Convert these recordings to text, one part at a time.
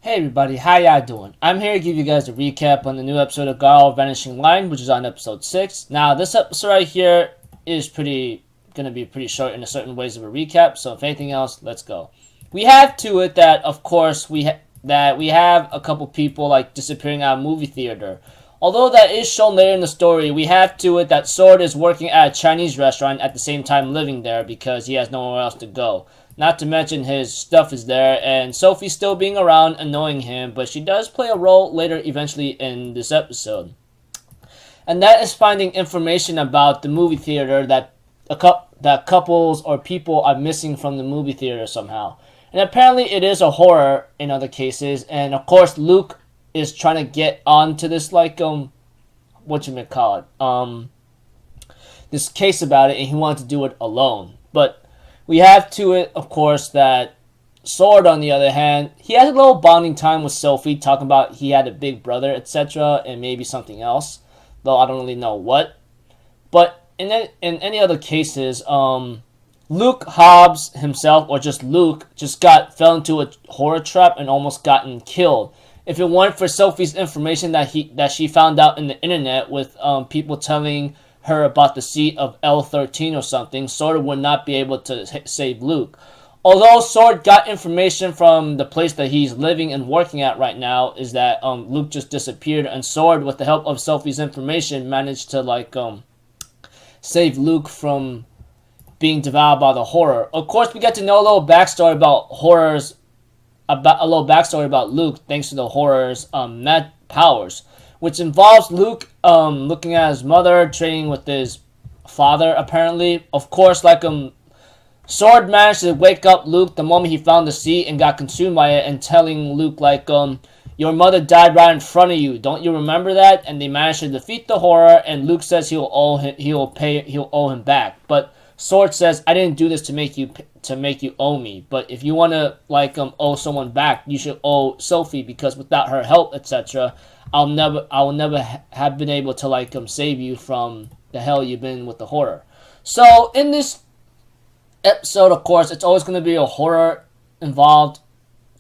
Hey everybody, how y'all doing? I'm here to give you guys a recap on the new episode of Garo, Vanishing, which is on episode 6. Now, this episode right here is gonna be pretty short in a certain ways of a recap, so if anything else, let's go. We have to it that, of course, we have a couple people, like, disappearing out of movie theater. Although that is shown later in the story, we have to it that Sword is working at a Chinese restaurant at the same time living there because he has nowhere else to go. Not to mention his stuff is there, and Sophie's still being around, annoying him, but she does play a role later eventually in this episode. And that is finding information about the movie theater that that couples or people are missing from the movie theater somehow. And apparently it is a horror in other cases, and of course Luke is trying to get onto this this case about it, and he wanted to do it alone. But we have to it, of course, that Sword, on the other hand, he has a little bonding time with Sophie, talking about he had a big brother, etc., and maybe something else, though I don't really know what. But in any other cases, Luke Hobbs himself, or just Luke, fell into a horror trap and almost gotten killed. If it weren't for Sophie's information that she found out in the internet with people telling her about the seat of L13 or something, Sword would not be able to save Luke. Although Sword got information from the place that he's living and working at right now, is that Luke just disappeared, and Sword, with the help of Sophie's information, managed to save Luke from being devoured by the horror. Of course, we get to know a little backstory about Luke thanks to the horror's mad powers, which involves Luke looking at his mother, training with his father, apparently. Of course, Sword managed to wake up Luke the moment he found the seat and got consumed by it, and telling Luke, your mother died right in front of you. Don't you remember that? And they managed to defeat the horror, and Luke says he'll owe him back. But Sword says, I didn't do this to make you owe me. But if you want to owe someone back, you should owe Sophie, because without her help, etc., I will never have been able to save you from the hell you've been with the horror. So in this episode, of course, it's always going to be a horror involved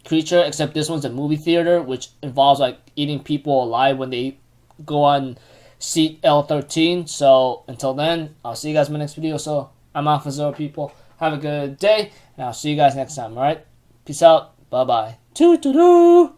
creature, except this one's a movie theater, which involves eating people alive when they go on seat L13. So until then, I'll see you guys in my next video. So I'm out for Zero, people. Have a good day, and I'll see you guys next time. All right, peace out. Bye bye. Toodaloo.